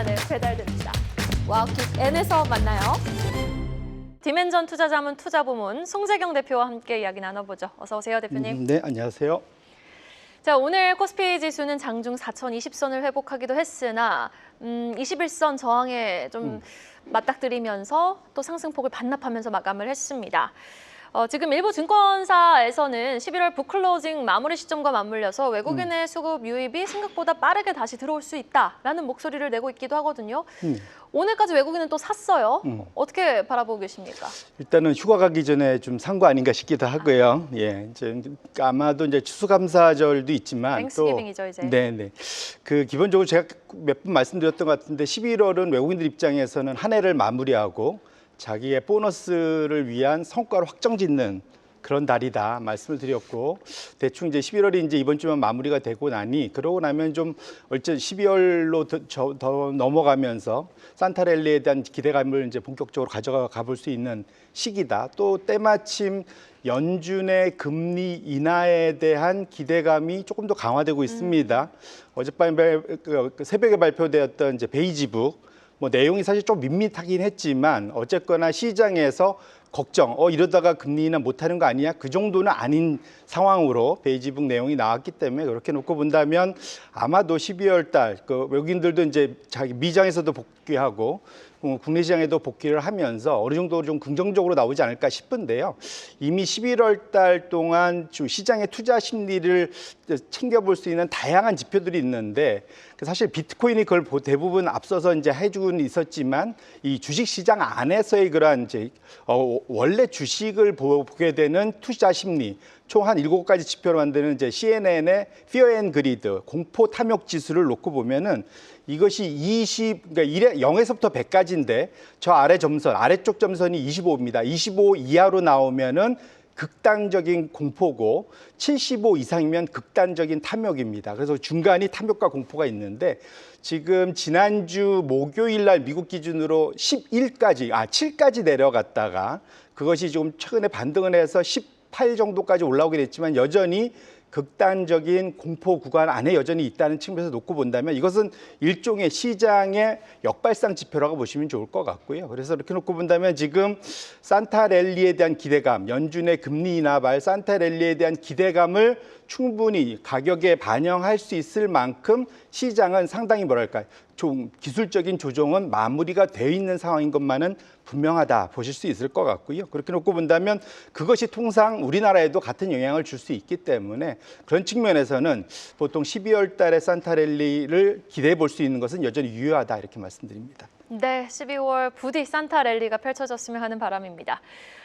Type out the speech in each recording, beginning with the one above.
만에 배달됩니다. 와우킥 N에서 만나요. 디멘전 투자자문 투자부문 송재경 대표와 함께 이야기 나눠보죠. 어서 오세요, 대표님. 네, 안녕하세요. 자, 오늘 코스피 지수는 장중 4,020선을 회복하기도 했으나 21선 저항에 좀 맞닥뜨리면서 또 상승폭을 반납하면서 마감을 했습니다. 지금 일부 증권사에서는 11월 북클로징 마무리 시점과 맞물려서 외국인의 수급 유입이 생각보다 빠르게 다시 들어올 수 있다라는 목소리를 내고 있기도 하거든요. 오늘까지 외국인은 또 샀어요. 어떻게 바라보고 계십니까? 일단은 휴가 가기 전에 좀 산 거 아닌가 싶기도 하고요. 예, 이제 아마도 이제 추수감사절도 있지만 땡스기빙이죠, 이제. 네네. 그 기본적으로 제가 몇 번 말씀드렸던 것 같은데 11월은 외국인들 입장에서는 한 해를 마무리하고 자기의 보너스를 위한 성과를 확정짓는 그런 달이다 말씀을 드렸고, 대충 이제 11월이 이제 이번 주만 마무리가 되고 나니 그러고 나면 좀 어째 12월로 더 넘어가면서 산타랠리에 대한 기대감을 이제 본격적으로 가져가 볼 수 있는 시기다. 또 때마침 연준의 금리 인하에 대한 기대감이 조금 더 강화되고 있습니다. 어젯밤에 새벽에 발표되었던 이제 베이지북 뭐 내용이 사실 좀 밋밋하긴 했지만 어쨌거나 시장에서 걱정, 이러다가 금리 인하 못하는 거 아니냐? 그 정도는 아닌 상황으로 베이지북 내용이 나왔기 때문에 그렇게 놓고 본다면 아마도 12월 달 외국인들도 이제 자기 미장에서도 복귀하고 국내 시장에도 복귀를 하면서 어느 정도 좀 긍정적으로 나오지 않을까 싶은데요. 이미 11월 달 동안 좀 시장의 투자 심리를 챙겨볼 수 있는 다양한 지표들이 있는데 사실 비트코인이 그걸 대부분 앞서서 이제 해주고는 있었지만 이 주식 시장 안에서의 그러한 이제 원래 주식을 보게 되는 투자 심리 총 한 7가지 지표로 만드는 이제 CNN의 Fear and Greed 공포 탐욕 지수를 놓고 보면은 이것이 그러니까 0에서부터 100까지인데 저 아래 점선, 아래쪽 점선이 25입니다. 25 이하로 나오면은 극단적인 공포고 75 이상이면 극단적인 탐욕입니다. 그래서 중간이 탐욕과 공포가 있는데 지금 지난주 목요일 날 미국 기준으로 7까지 내려갔다가 그것이 좀 최근에 반등을 해서 18 정도까지 올라오게 됐지만 여전히 극단적인 공포 구간 안에 여전히 있다는 측면에서 놓고 본다면 이것은 일종의 시장의 역발상 지표라고 보시면 좋을 것 같고요. 그래서 이렇게 놓고 본다면 지금 산타랠리에 대한 기대감, 연준의 금리 인하 말 산타랠리에 대한 기대감을 충분히 가격에 반영할 수 있을 만큼 시장은 상당히 뭐랄까 좀 기술적인 조정은 마무리가 되어 있는 상황인 것만은 분명하다 보실 수 있을 것 같고요. 그렇게 놓고 본다면 그것이 통상 우리나라에도 같은 영향을 줄 수 있기 때문에 그런 측면에서는 보통 12월 달에 산타랠리를 기대해 볼 수 있는 것은 여전히 유효하다 이렇게 말씀드립니다. 네, 12월 부디 산타랠리가 펼쳐졌으면 하는 바람입니다.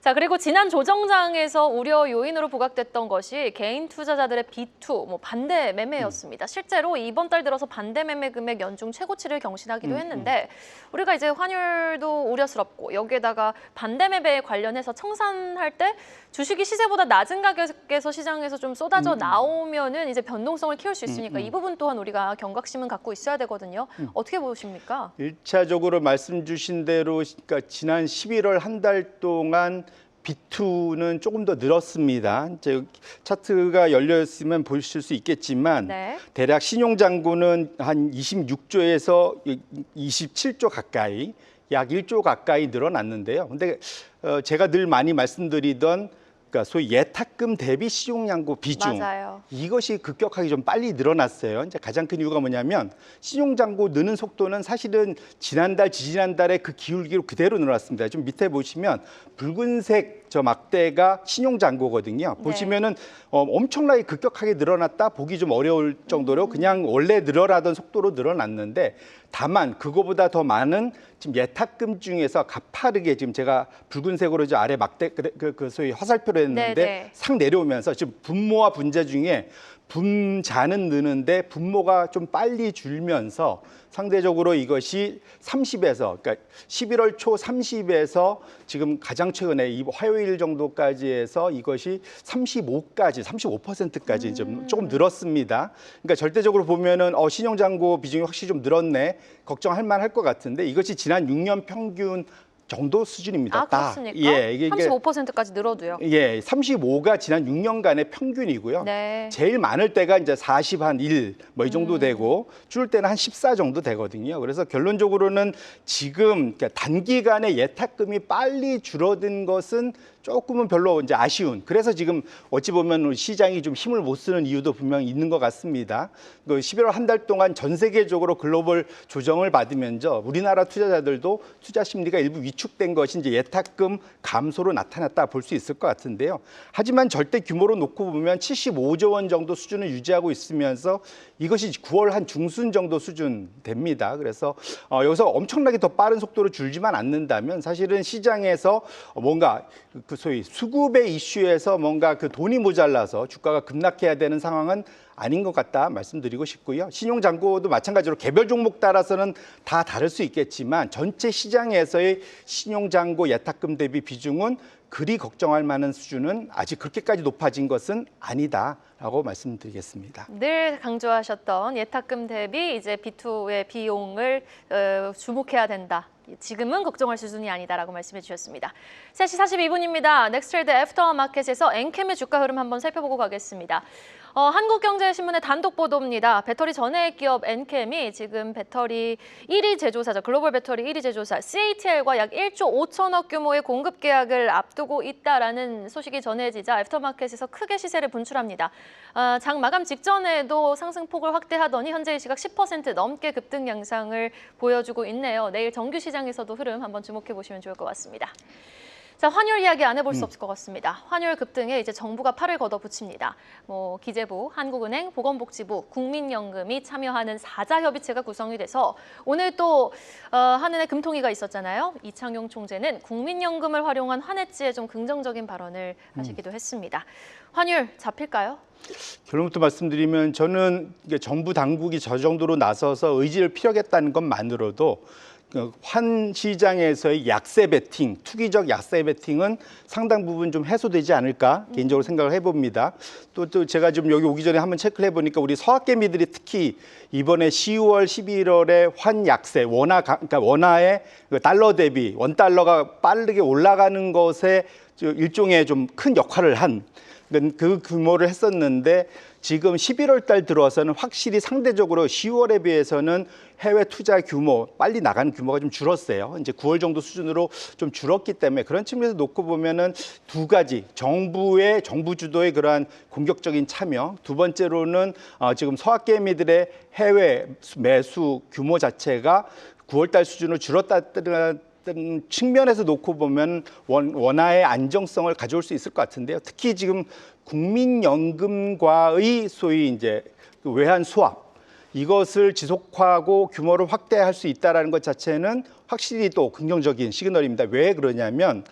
자, 그리고 지난 조정장에서 우려 요인으로 부각됐던 것이 개인 투자자들의 B2, 반대 매매였습니다. 실제로 이번 달 들어서 반대 매매 금액 연중 최고치를 경신하기도 했는데 우리가 이제 환율도 우려스럽고 여기에다가 반대 매매에 관련해서 청산할 때 주식이 시세보다 낮은 가격에서 시장에서 좀 쏟아져 나오면은 이제 변동성을 키울 수 있으니까 이 부분 또한 우리가 경각심은 갖고 있어야 되거든요. 어떻게 보십니까? 1차적으로 말씀 주신 대로 그러니까 지난 11월 한 달 동안 B2는 조금 더 늘었습니다. 이제 차트가 열려 있으면 보실 수 있겠지만 네. 대략 신용잔고는 한 26조에서 27조 가까이 약 1조 가까이 늘어났는데요. 근데 제가 늘 많이 말씀드리던 그러니까 소위 예탁금 대비 신용잔고 비중 맞아요. 이것이 급격하게 좀 빨리 늘어났어요. 이제 가장 큰 이유가 뭐냐면 신용잔고 느는 속도는 사실은 지난달, 지지난달에 그 기울기로 그대로 늘어났습니다. 좀 밑에 보시면 붉은색 저 막대가 신용잔고거든요. 네. 보시면은 엄청나게 급격하게 늘어났다 보기 좀 어려울 정도로 그냥 원래 늘어나던 속도로 늘어났는데 다만 그거보다 더 많은 지금 예탁금 중에서 가파르게 지금 제가 붉은색으로 저 아래 막대 그 소위 화살표로 했는데 네네. 상 내려오면서 지금 분모와 분자 중에 분자는 느는데 분모가 좀 빨리 줄면서 상대적으로 이것이 30에서 그러니까 11월 초 30에서 지금 가장 최근에 이 화요일 정도까지 해서 이것이 35%까지 좀 조금 늘었습니다. 그러니까 절대적으로 보면은 신용잔고 비중이 확실히 좀 늘었네. 걱정할 만할 것 같은데 이것이 지난 6년 평균 정도 수준입니다. 아, 그렇습니까? 예, 이게 35%까지 늘어도요. 예, 35가 지난 6년간의 평균이고요. 네. 제일 많을 때가 이제 40 한 1, 뭐 이 정도 되고 줄을 때는 한 14 정도 되거든요. 그래서 결론적으로는 지금 단기간에 예탁금이 빨리 줄어든 것은 조금은 별로 이제 아쉬운. 그래서 지금 어찌 보면 시장이 좀 힘을 못 쓰는 이유도 분명히 있는 것 같습니다. 그 11월 한 달 동안 전 세계적으로 글로벌 조정을 받으면서 우리나라 투자자들도 투자 심리가 일부 위축된 것이 이제 예탁금 감소로 나타났다 볼 수 있을 것 같은데요. 하지만 절대 규모로 놓고 보면 75조 원 정도 수준을 유지하고 있으면서 이것이 9월 한 중순 정도 수준 됩니다. 그래서 여기서 엄청나게 더 빠른 속도로 줄지만 않는다면 사실은 시장에서 뭔가 그 소위 수급의 이슈에서 뭔가 그 돈이 모자라서 주가가 급락해야 되는 상황은 아닌 것 같다 말씀드리고 싶고요. 신용잔고도 마찬가지로 개별 종목 따라서는 다 다를 수 있겠지만 전체 시장에서의 신용잔고 예탁금 대비 비중은 그리 걱정할 만한 수준은 아직 그렇게까지 높아진 것은 아니다라고 말씀드리겠습니다. 늘 강조하셨던 예탁금 대비 이제 B2의 비용을 주목해야 된다. 지금은 걱정할 수준이 아니다라고 말씀해 주셨습니다. 3시 42분입니다. 넥스트레이드 애프터마켓에서 엔캠의 주가 흐름 한번 살펴보고 가겠습니다. 한국경제신문의 단독 보도입니다. 배터리 전해액 기업 엔캠이 지금 배터리 1위 제조사죠. 글로벌 배터리 1위 제조사 CATL과 약 1조 5천억 규모의 공급 계약을 앞두고 있다라는 소식이 전해지자 애프터마켓에서 크게 시세를 분출합니다. 장 마감 직전에도 상승폭을 확대하더니 현재 시각 10% 넘게 급등 양상을 보여주고 있네요. 내일 정규 시장에서도 흐름 한번 주목해 보시면 좋을 것 같습니다. 자, 환율 이야기 안 해볼 수 없을 것 같습니다. 환율 급등에 이제 정부가 팔을 걷어붙입니다. 기재부, 한국은행, 보건복지부, 국민연금이 참여하는 사자협의체가 구성이 돼서 오늘 또 한은의 금통위가 있었잖아요. 이창용 총재는 국민연금을 활용한 환해지에 좀 긍정적인 발언을 하시기도 했습니다. 환율 잡힐까요? 결론부터 말씀드리면 저는 정부 당국이 저 정도로 나서서 의지를 피력했다는 것만으로도 환 시장에서의 약세 베팅, 투기적 약세 베팅은 상당 부분 좀 해소되지 않을까 개인적으로 생각을 해봅니다. 또 제가 좀 여기 오기 전에 한번 체크를 해보니까 우리 서학개미들이 특히 이번에 10월, 11월에 환 약세, 그러니까 원화의 달러 대비 원달러가 빠르게 올라가는 것에 일종의 좀 큰 역할을 한 그 규모를 했었는데 지금 11월 달 들어서는 확실히 상대적으로 10월에 비해서는 해외 투자 규모, 빨리 나가는 규모가 좀 줄었어요. 이제 9월 정도 수준으로 좀 줄었기 때문에 그런 측면에서 놓고 보면은 두 가지, 정부 주도의 그러한 공격적인 참여, 두 번째로는 지금 서학개미들의 해외 매수 규모 자체가 9월 달 수준으로 줄었다는 측면에서 놓고 보면 원화의 안정성을 가져올 수 있을 것 같은데요. 특히 지금 국민연금과의 소위 이제 외환 수합 이것을 지속하고 규모를 확대할 수 있다는 것 자체는 확실히 또 긍정적인 시그널입니다. 왜 그러냐면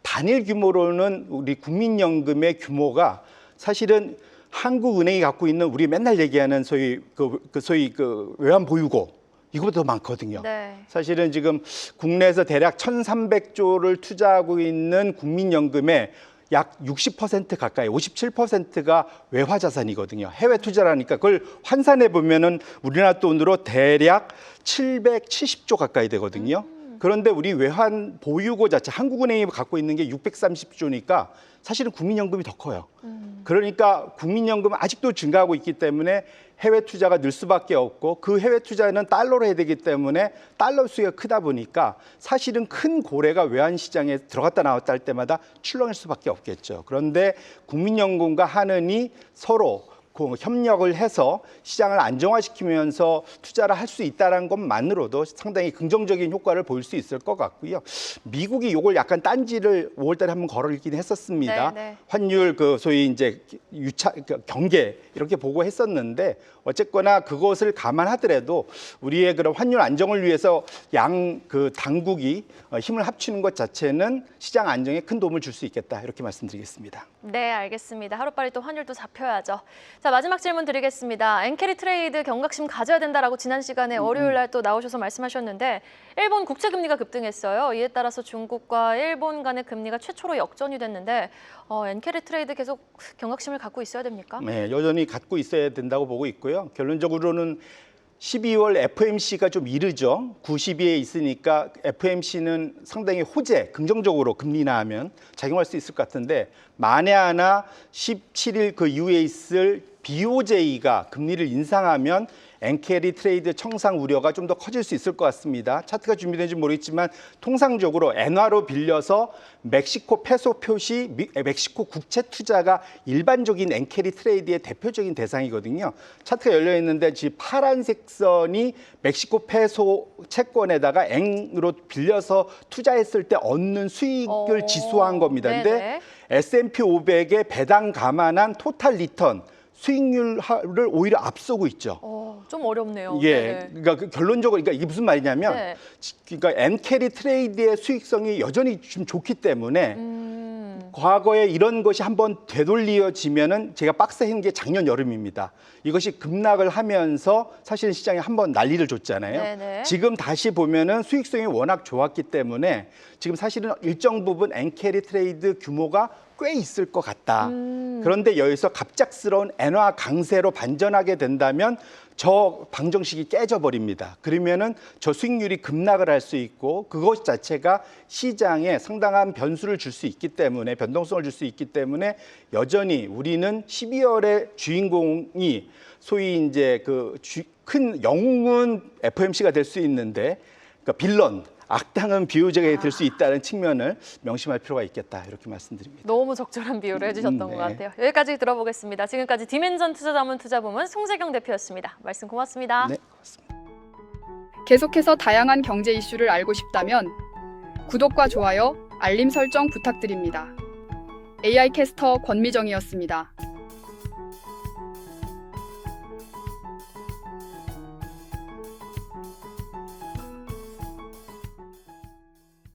단일 규모로는 우리 국민연금의 규모가 사실은 한국은행이 갖고 있는 우리 맨날 얘기하는 소위 외환 보유고 이거보다 더 많거든요. 네. 사실은 지금 국내에서 대략 1,300조를 투자하고 있는 국민연금의 약 60% 가까이, 57%가 외화 자산이거든요. 해외 투자라니까 그걸 환산해 보면은 우리나라 돈으로 대략 770조 가까이 되거든요. 그런데 우리 외환 보유고 자체 한국은행이 갖고 있는 게 630조니까 사실은 국민연금이 더 커요. 그러니까 국민연금은 아직도 증가하고 있기 때문에 해외 투자가 늘 수밖에 없고 그 해외 투자는 달러로 해야 되기 때문에 달러 수익이 크다 보니까 사실은 큰 고래가 외환 시장에 들어갔다 나왔다 할 때마다 출렁일 수밖에 없겠죠. 그런데 국민연금과 한은이 서로 협력을 해서 시장을 안정화시키면서 투자를 할 수 있다는 것만으로도 상당히 긍정적인 효과를 보일 수 있을 것 같고요. 미국이 이걸 약간 딴지를 5월달에 한번 걸어올긴 했었습니다. 네. 환율 소위 이제 경계 이렇게 보고 했었는데 어쨌거나 그것을 감안하더라도 우리의 그런 환율 안정을 위해서 당국이 힘을 합치는 것 자체는 시장 안정에 큰 도움을 줄 수 있겠다 이렇게 말씀드리겠습니다. 네, 알겠습니다. 하루빨리 또 환율도 잡혀야죠. 자, 마지막 질문 드리겠습니다. 엔캐리 트레이드 경각심 가져야 된다라고 지난 시간에 월요일 날 또 나오셔서 말씀하셨는데 일본 국채 금리가 급등했어요. 이에 따라서 중국과 일본 간의 금리가 최초로 역전이 됐는데 엔캐리 트레이드 계속 경각심을 갖고 있어야 됩니까? 네, 여전히 갖고 있어야 된다고 보고 있고요. 결론적으로는 12월 FOMC가 좀 이르죠. 90위에 있으니까 FOMC는 상당히 호재, 긍정적으로 금리 인하하면 작용할 수 있을 것 같은데 만에 하나 17일 그 이후에 있을 BOJ가 금리를 인상하면 엔캐리 트레이드 청산 우려가 좀 더 커질 수 있을 것 같습니다. 차트가 준비된지 모르겠지만 통상적으로 엔화로 빌려서 멕시코 페소 표시, 멕시코 국채 투자가 일반적인 엔캐리 트레이드의 대표적인 대상이거든요. 차트가 열려 있는데 지금 파란색 선이 멕시코 페소 채권에다가 엔으로 빌려서 투자했을 때 얻는 수익을 지수화한 겁니다. 근데 네네. S&P 500의 배당 감안한 토탈 리턴 수익률을 오히려 앞서고 있죠. 좀 어렵네요. 예, 네네. 그러니까 결론적으로 그러니까 이게 무슨 말이냐면, 네. 그러니까 엔캐리 트레이드의 수익성이 여전히 좀 좋기 때문에 과거에 이런 것이 한번 되돌려지면은 제가 빡세한 게 작년 여름입니다. 이것이 급락을 하면서 사실 시장에 한번 난리를 줬잖아요. 네네. 지금 다시 보면은 수익성이 워낙 좋았기 때문에 지금 사실은 일정 부분 엔캐리 트레이드 규모가 꽤 있을 것 같다. 그런데 여기서 갑작스러운 엔화 강세로 반전하게 된다면 저 방정식이 깨져버립니다. 그러면은 저 수익률이 급락을 할 수 있고 그것 자체가 시장에 상당한 변수를 줄 수 있기 때문에 변동성을 줄 수 있기 때문에 여전히 우리는 12월의 주인공이 소위 이제 그 큰 영웅은 FOMC가 될 수 있는데 그러니까 빌런 악당은 BOJ가 될 수 있다는 측면을 명심할 필요가 있겠다 이렇게 말씀드립니다. 너무 적절한 비유를 해주셨던 것 네. 같아요. 여기까지 들어보겠습니다. 지금까지 디멘전 투자자문 투자부문 송재경 대표였습니다. 말씀 고맙습니다. 네, 고맙습니다. 계속해서 다양한 경제 이슈를 알고 싶다면 구독과 좋아요, 알림 설정 부탁드립니다. AI 캐스터 권미정이었습니다.